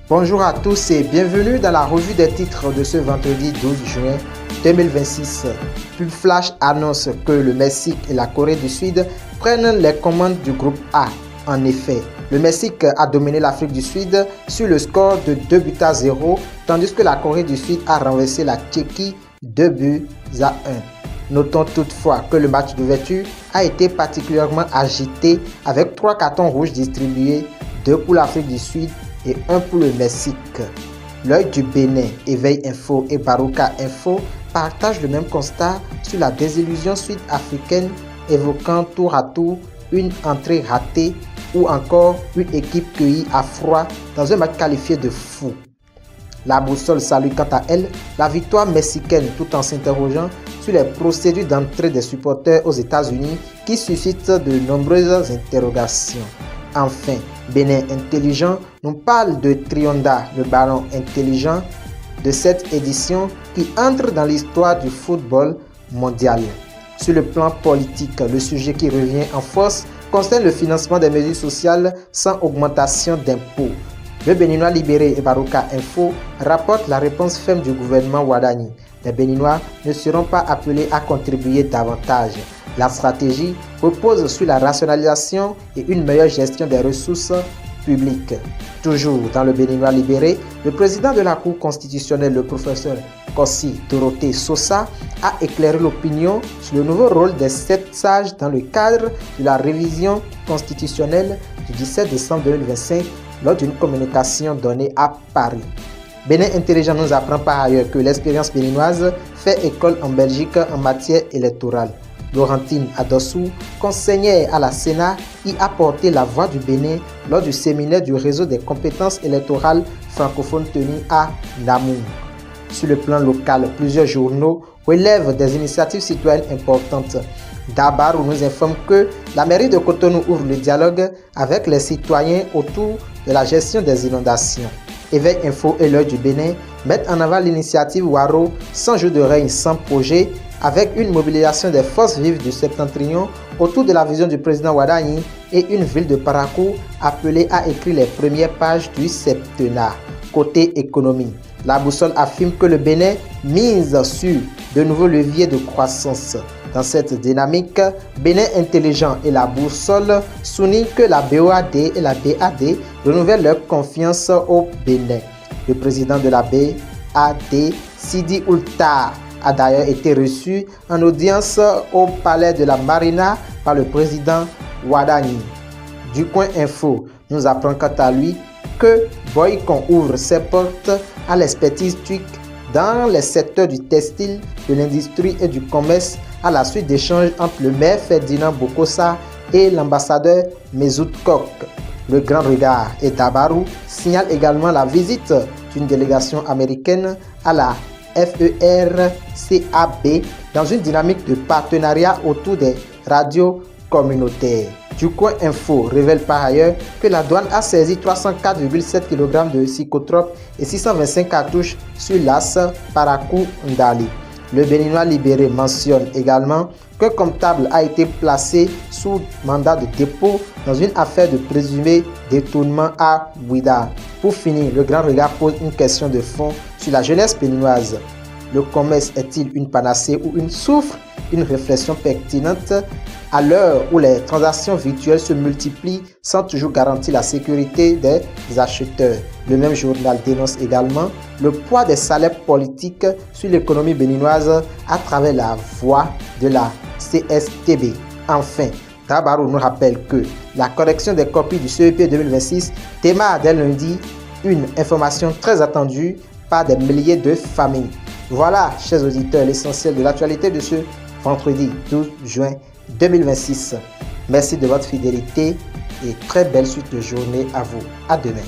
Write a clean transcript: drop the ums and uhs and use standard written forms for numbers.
Bonjour à tous et bienvenue dans la revue des titres de ce vendredi 12 juin 2026. Pub Flash annonce que le Mexique et la Corée du Sud prennent les commandes du groupe A. En effet, le Mexique a dominé l'Afrique du Sud sur le score de 2-0, tandis que la Corée du Sud a renversé la Tchéquie 2-1. Notons toutefois que le match d'ouverture a été particulièrement agité avec 3 cartons rouges distribués, 2 pour l'Afrique du Sud et 1 pour le Mexique. L'œil du Bénin, Éveil Info et Baroka Info partagent le même constat sur la désillusion sud-africaine, évoquant tour à tour une entrée ratée ou encore une équipe cueillie à froid dans un match qualifié de fou. La boussole salue quant à elle la victoire mexicaine tout en s'interrogeant sur les procédures d'entrée des supporters aux États-Unis qui suscitent de nombreuses interrogations. Enfin, Bénin Intelligent nous parle de Trionda, le ballon intelligent de cette édition qui entre dans l'histoire du football mondial. Sur le plan politique, le sujet qui revient en force concerne le financement des mesures sociales sans augmentation d'impôts. Le Béninois Libéré et Baroka Info rapportent la réponse ferme du gouvernement Ouadani. Les Béninois ne seront pas appelés à contribuer davantage. La stratégie repose sur la rationalisation et une meilleure gestion des ressources publiques. Toujours dans le Béninois Libéré, le président de la Cour constitutionnelle, le professeur Kossi Dorothée Sosa, a éclairé l'opinion sur le nouveau rôle des 7 sages dans le cadre de la révision constitutionnelle du 17 décembre 2025 lors d'une communication donnée à Paris. Bénin Intelligent nous apprend par ailleurs que l'expérience béninoise fait école en Belgique en matière électorale. Laurentine Adossou, conseillère à la Sénat, y a porté la voix du Bénin lors du séminaire du réseau des compétences électorales francophones tenu à Namur. Sur le plan local, plusieurs journaux relèvent des initiatives citoyennes importantes. Dabarou nous informe que la mairie de Cotonou ouvre le dialogue avec les citoyens autour de la gestion des inondations. Éveil Info et l'œil du Bénin mettent en avant l'initiative Waro, 100 jours de règne sans projet, avec une mobilisation des forces vives du septentrion autour de la vision du président Ouadani et une ville de Parakou appelée à écrire les premières pages du septennat. Côté économie, la boussole affirme que le Bénin mise sur de nouveaux leviers de croissance. Dans cette dynamique, Bénin Intelligent et la boussole soulignent que la BOAD et la BAD renouvellent leur confiance au Bénin. Le président de la BAD, Sidi Oulta, a d'ailleurs été reçu en audience au palais de la Marina par le président Ouadani. Du Coin Info nous apprend quant à lui que Boycon ouvre ses portes à l'expertise TUIC dans les secteurs du textile, de l'industrie et du commerce à la suite d'échanges entre le maire Ferdinand Bokosa et l'ambassadeur Mezout Kok. Le Grand Regard et Dabarou signalent également la visite d'une délégation américaine à la FERCAB dans une dynamique de partenariat autour des radios communautaires. Du Coin Info révèle par ailleurs que la douane a saisi 304,7 kg de psychotropes et 625 cartouches sur l'as Parakou-Ndali. Le Béninois Libéré mentionne également qu'un comptable a été placé sous mandat de dépôt dans une affaire de présumé détournement à Ouida. Pour finir, le Grand Regard pose une question de fond sur la jeunesse béninoise. Le commerce est-il une panacée ou une souffre? Une réflexion pertinente à l'heure où les transactions virtuelles se multiplient sans toujours garantir la sécurité des acheteurs. Le même journal dénonce également le poids des salaires politiques sur l'économie béninoise à travers la voix de la CSTB. Enfin, Dabarou nous rappelle que la correction des copies du CEP 2026 démarre dès lundi, une information très attendue par des milliers de familles. Voilà, chers auditeurs, l'essentiel de l'actualité de ce vendredi 12 juin 2026. Merci de votre fidélité et très belle suite de journée à vous. À demain.